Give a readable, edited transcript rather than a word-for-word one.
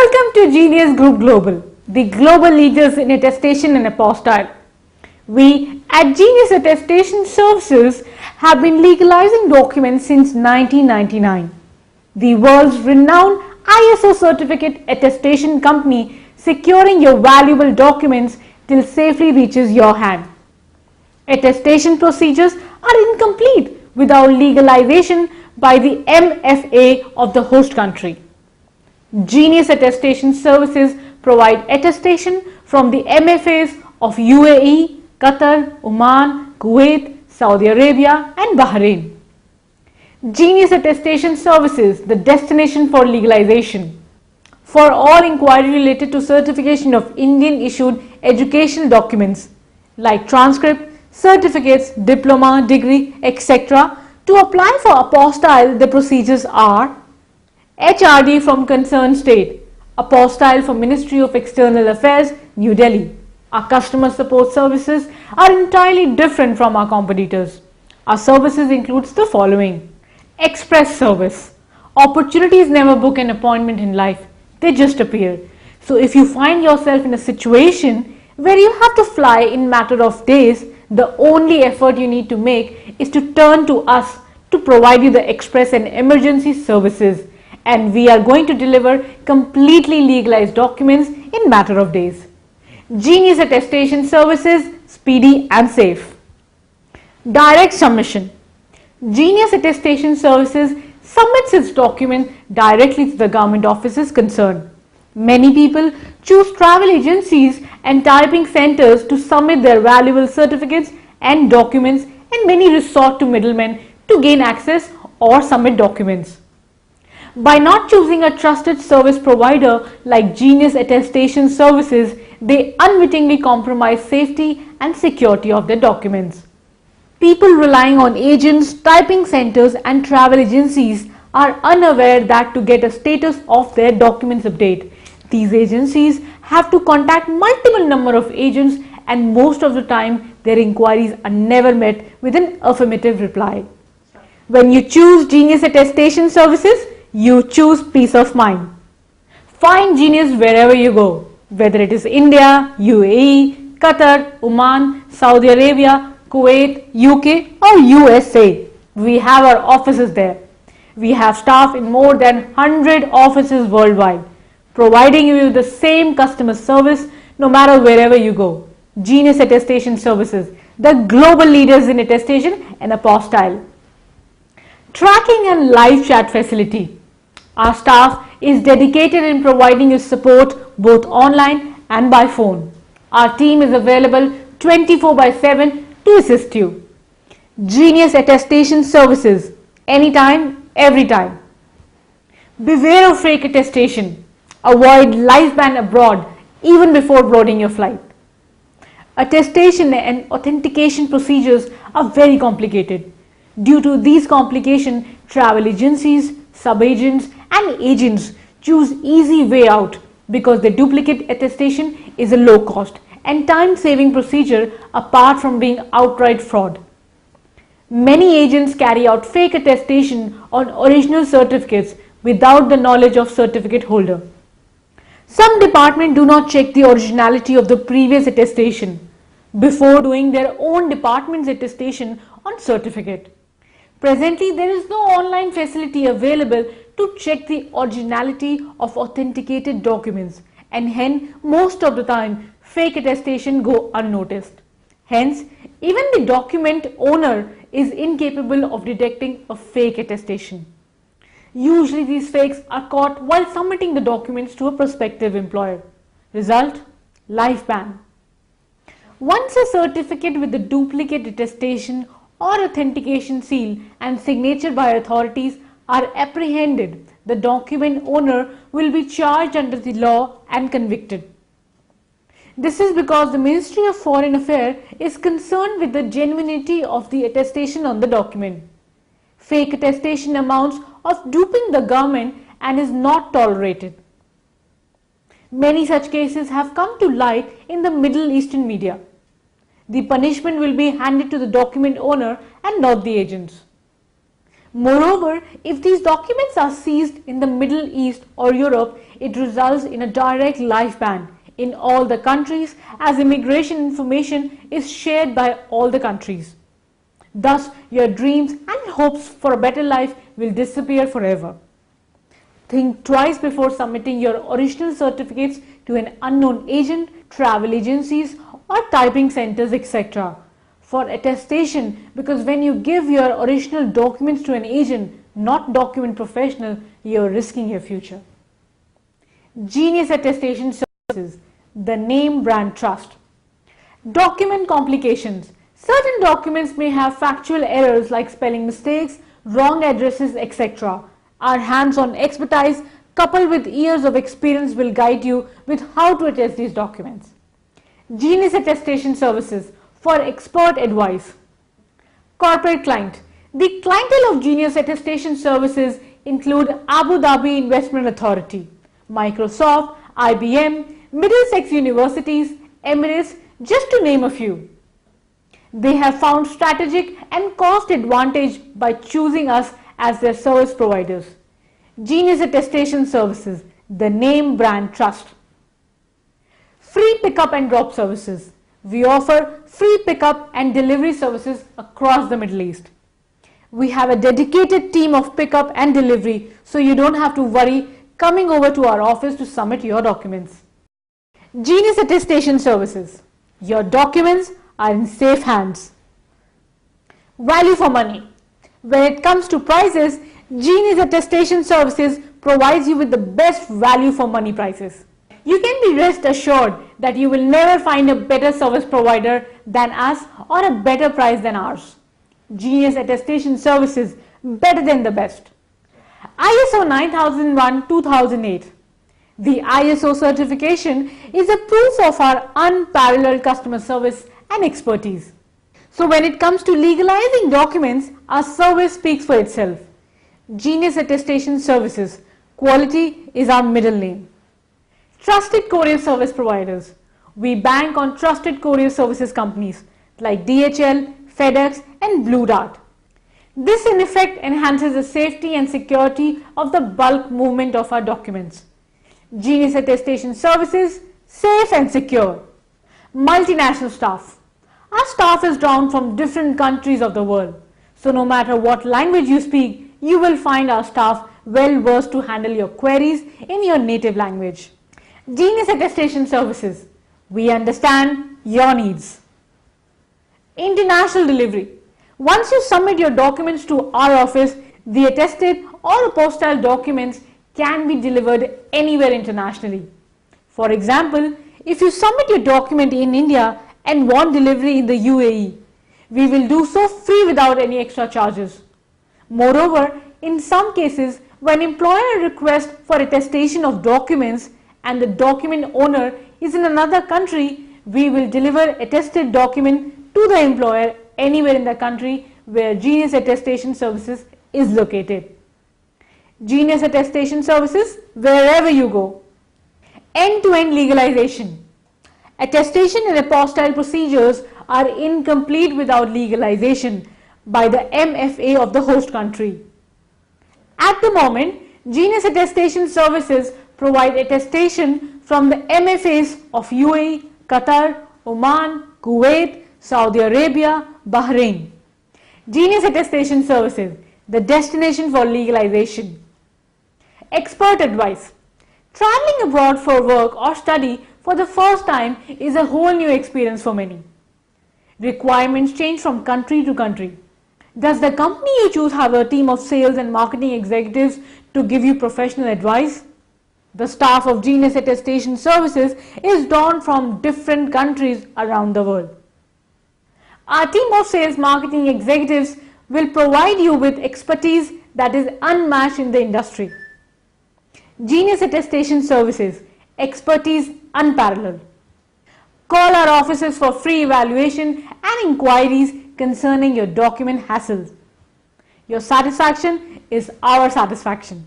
Welcome to Genius Group Global, the global leaders in attestation and apostille. We at Genius Attestation Services have been legalizing documents since 1999. The world's renowned ISO certificate attestation company, securing your valuable documents till safely reaches your hand. Attestation procedures are incomplete without legalization by the MFA of the host country. Genius Attestation Services provide attestation from the MFAs of UAE, Qatar, Oman, Kuwait, Saudi Arabia and Bahrain. Genius Attestation Services, the destination for legalization. For all inquiry related to certification of Indian issued educational documents like transcript, certificates, diploma, degree, etc. To apply for apostille, the procedures are HRD from concerned state, apostille from Ministry of External Affairs, New Delhi. Our customer support services are entirely different from our competitors. Our services includes the following. Express service. Opportunities never book an appointment in life, they just appear. So if you find yourself in a situation where you have to fly in matter of days, the only effort you need to make is to turn to us to provide you the express and emergency services, and we are going to deliver completely legalized documents in matter of days. Genius Attestation Services, speedy and safe. Direct submission. Genius Attestation Services submits its document directly to the government offices concerned. Many people choose travel agencies and typing centers to submit their valuable certificates and documents, and many resort to middlemen to gain access or submit documents. By not choosing a trusted service provider like Genius Attestation Services, they unwittingly compromise safety and security of their documents. People relying on agents, typing centers and travel agencies are unaware that to get a status of their documents update, these agencies have to contact multiple number of agents, and most of the time their inquiries are never met with an affirmative reply. When you choose Genius Attestation Services, you choose peace of mind. Find Genius wherever you go, whether it is India, UAE, Qatar, Oman, Saudi Arabia, Kuwait, UK or USA. We have our offices there. We have staff in more than 100 offices worldwide, providing you with the same customer service no matter wherever you go. Genius Attestation Services, the global leaders in attestation and apostille. Tracking and live chat facility. Our staff is dedicated in providing you support both online and by phone. Our team is available 24/7 to assist you. Genius Attestation Services, anytime, every time. Beware of fake attestation. Avoid live ban abroad even before boarding your flight. Attestation and authentication procedures are very complicated. Due to these complications, travel agencies, sub-agents and agents choose easy way out because the duplicate attestation is a low cost and time-saving procedure apart from being outright fraud. Many agents carry out fake attestation on original certificates without the knowledge of certificate holder. Some departments do not check the originality of the previous attestation before doing their own department's attestation on certificate. Presently, there is no online facility available to check the originality of authenticated documents, and hence most of the time fake attestation go unnoticed. Hence, even the document owner is incapable of detecting a fake attestation. Usually these fakes are caught while submitting the documents to a prospective employer. Result, life ban. Once a certificate with the duplicate attestation or authentication seal and signature by authorities are apprehended, the document owner will be charged under the law and convicted. This is because the Ministry of Foreign Affairs is concerned with the genuinity of the attestation on the document. Fake attestation amounts of duping the government and is not tolerated. Many such cases have come to light in the Middle Eastern media. The punishment will be handed to the document owner and not the agents. Moreover, if these documents are seized in the Middle East or Europe, it results in a direct life ban in all the countries, as immigration information is shared by all the countries. Thus, your dreams and hopes for a better life will disappear forever. Think twice before submitting your original certificates to an unknown agent, travel agencies, or typing centers, etc. for attestation, because when you give your original documents to an agent, not document professional, you're risking your future. Genius Attestation Services, the name brand trust. Document complications. Certain documents may have factual errors like spelling mistakes, wrong addresses, etc. Our hands-on expertise coupled with years of experience will guide you with how to attest these documents. Genius Attestation Services for expert advice. Corporate client. The clientele of Genius Attestation Services include Abu Dhabi Investment Authority, Microsoft, IBM, Middlesex Universities, Emirates, just to name a few. They have found strategic and cost advantage by choosing us as their service providers. Genius Attestation Services, the name brand trust. Free pickup and drop services. We offer free pickup and delivery services across the Middle East. We have a dedicated team of pickup and delivery, so you don't have to worry coming over to our office to submit your documents. Genius Attestation Services. Your documents are in safe hands. Value for money. When it comes to prices, Genius Attestation Services provides you with the best value for money prices. You can be rest assured that you will never find a better service provider than us or a better price than ours. Genius Attestation Services, better than the best. ISO 9001-2008. The ISO certification is a proof of our unparalleled customer service and expertise. So when it comes to legalizing documents, our service speaks for itself. Genius Attestation Services, quality is our middle name. Trusted courier service providers. We bank on trusted courier services companies like DHL, FedEx and Blue Dart. This in effect enhances the safety and security of the bulk movement of our documents. Genius Attestation Services, safe and secure. Multinational staff. Our staff is drawn from different countries of the world. So no matter what language you speak, you will find our staff well versed to handle your queries in your native language. Genius Attestation Services. We understand your needs. International delivery. Once you submit your documents to our office, the attested or apostille documents can be delivered anywhere internationally. For example, if you submit your document in India and want delivery in the UAE, we will do so free without any extra charges. Moreover, in some cases, when employer requests for attestation of documents and the document owner is in another country, we will deliver attested document to the employer anywhere in the country where Genius Attestation Services is located. Genius Attestation Services, wherever you go. End-to-end legalization. Attestation and apostille procedures are incomplete without legalization by the MFA of the host country. At the moment, Genius Attestation Services provide attestation from the MFAs of UAE, Qatar, Oman, Kuwait, Saudi Arabia, Bahrain. Genius Attestation Services, the destination for legalization. Expert advice. Traveling abroad for work or study for the first time is a whole new experience for many. Requirements change from country to country. Does the company you choose have a team of sales and marketing executives to give you professional advice? The staff of Genius Attestation Services is drawn from different countries around the world. Our team of sales marketing executives will provide you with expertise that is unmatched in the industry. Genius Attestation Services, expertise unparalleled. Call our offices for free evaluation and inquiries concerning your document hassles. Your satisfaction is our satisfaction.